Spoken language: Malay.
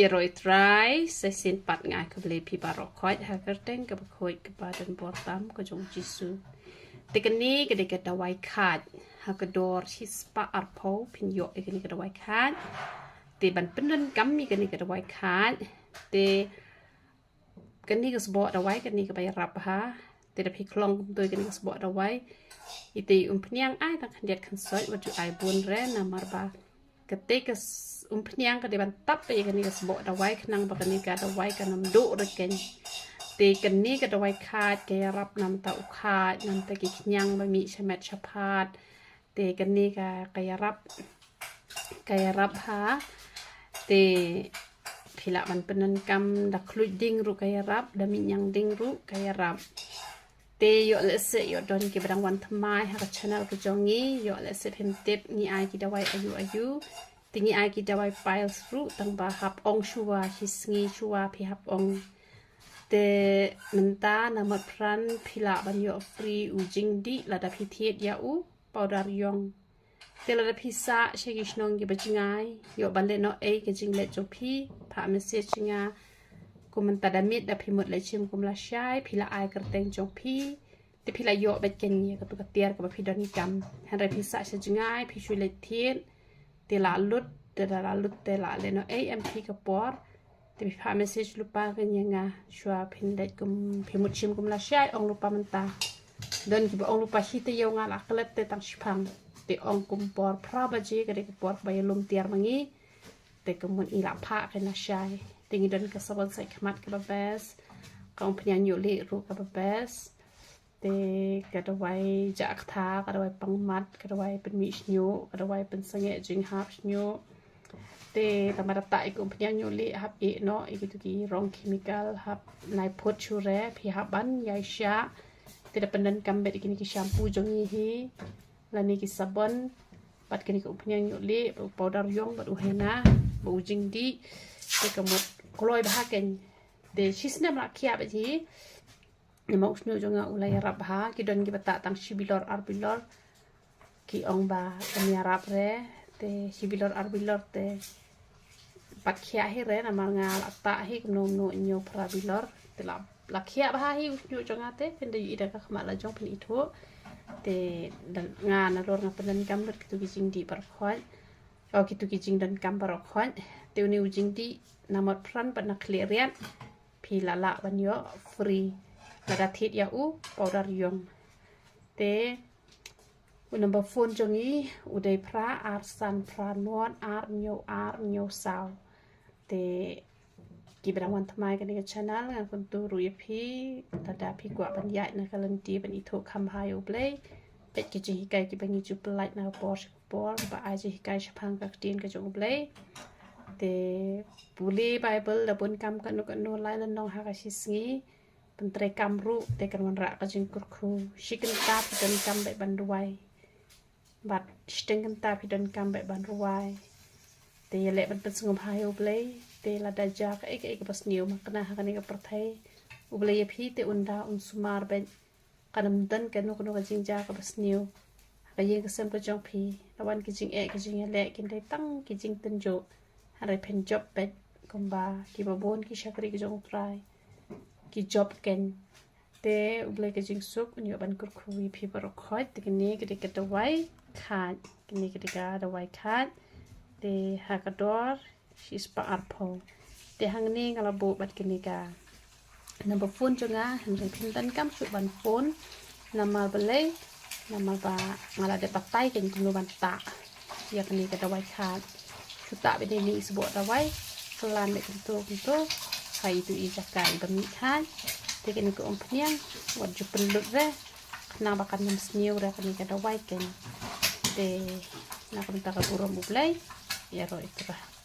Iroi try sesin pat ngai ke beli pi barok khoi ha kerteng ke khoi ke badan portam ke jong jisu tekeni ke de ke dawai khat ha ke dor hispa arpo pin yo ke ni ke dawai khat te ban penden kam mi ke ni ke dawai khat te ke ni ke sbo dawai ke ni ke bay rap ha te de pi klong tôi ke ni ke sbo dawai iti pniang ai ta khandiat khan soi wa ju ai bun re na marba ketika pniang ke depan tap pe ke ni ke sbo dawai khnang ba ke ni ka dawai ka nam do re ken te ke ni ke dawai khat ke rap nam ta u khat nam ta ki knyang ba mi chamet chapat te ke ni ka rap ha te phila ban penen kam da khlu ding ru ka rap da mi nyang ding ru ka rap te yo le se yo don ki badang wan thamai ha ka channel ko jongi yo le se phem tip ni ai ki dawai ayu tingi ai ki dawai files ru tang ba hap ong shuwa hisngi shuwa phi hap ong te menta na mat pran phila ban yo free u jing di la da phi thiet ya u powder yong te la da phi sa shegi shnong ki bajingai yo ban le no e ke jing le jo phi pha message nga kuman tadamit da pimut le chim kum la shai phila ai kerteng jong phi te phila yo bet ken ni ka tu ka tiar ka phi doni kam han ra phi sa se jingai phi shui le thien te la lut te la le no amp ka por te phi pha message lupa ka nga shwa phin le kum pimut chim kum la shai ong lupa menta don ki ba ong lupa hi te yo nga la klet te tang shphang te ong kum por pra ba ji ka de ka por ba lum tiar mangi te kumun ila pha ka na shai tingi don ka sabon sai khamat ka babes kaung pnyan yo le ru ka babes te ka dawai jak tha ka dawai pangmat ka dawai pen mi snyo ka dawai pen sange jing hap snyo te tamara ta ikum pnyan yo le hap e no ikitu ki rong chemical hap nai phot chure phi haban yai sha te da pendan kambe ikini ki shampoo jongi hi lani ki sabon pat kini ko pnyan yo le powder yong ba u hena ba u jing di te kamot kloi bah ken de shisne ma khia ba ji ni mo snyo jonga ulai rap ha ki don ki bata tang shibilor arbilor ki ong ba kami rap re te shibilor arbilor te pat khia hi re na ma nga ta hi nom no nyo prabilor te la khia ba hi snyo jonga te pen de ida ka khma la jong pen I tho te nga na lor nga pen kam lut ki tu ki jing di par khoi o ki tu ki jing dan kam par khoi te ni u jing di namat pran pada clearian pila la banyo free pada thit ya u powder yong te number phone jongi udai pra ar san pra non ar nyo sao te kibrawan thamai ka ni channel ngan kun tu ru phi tada phi kwa ban ya na kalan ti ban I tho kham hai u play pet ki ji kai ki ban ju play na por ba ai ji kai shphang ka tin ka jong play te puli bible da bun kam kan no lai lan nong ha ka shisngi pentre kam ru te kan wan ra ka jing kur khu shikin ta pi dan kam be ban ruai bat steng ta pi dan kam be ban ruai te le ban pen sngom hai u play te la da ja ka ek pas niu ma kana ha ka ni ka prathai u play phi te unda sumar ben kanam dan kan no ka jing ja ka pas niu ka ye ka sem ka jong phi lawan ki jing e ki jing le kin dai tang ki jing ten jo hari pen job pet komba ki babon ki shakri ki jong try ki job ken te uble ke jing suk unyo ban kur khui phi bar khoi te ni ke ke dawai khat ni ke ka dawai khat te ha ka dor shis pa arpo te hang ni ngala bo bat ke ni ka number phone jonga hari pin tan kam su ban phone namal bale namal ba ngala de patai ken ku ban ta ya ke ni ka dawai khat tak bede ni sebut dawai pelan mek kuntu hai tu I jakai bami khan te ke ni ko ompniang wat ju pelut re na bakan nam sniu re kan ka dawai ken te na kan ta ka burom bublai ya ro itra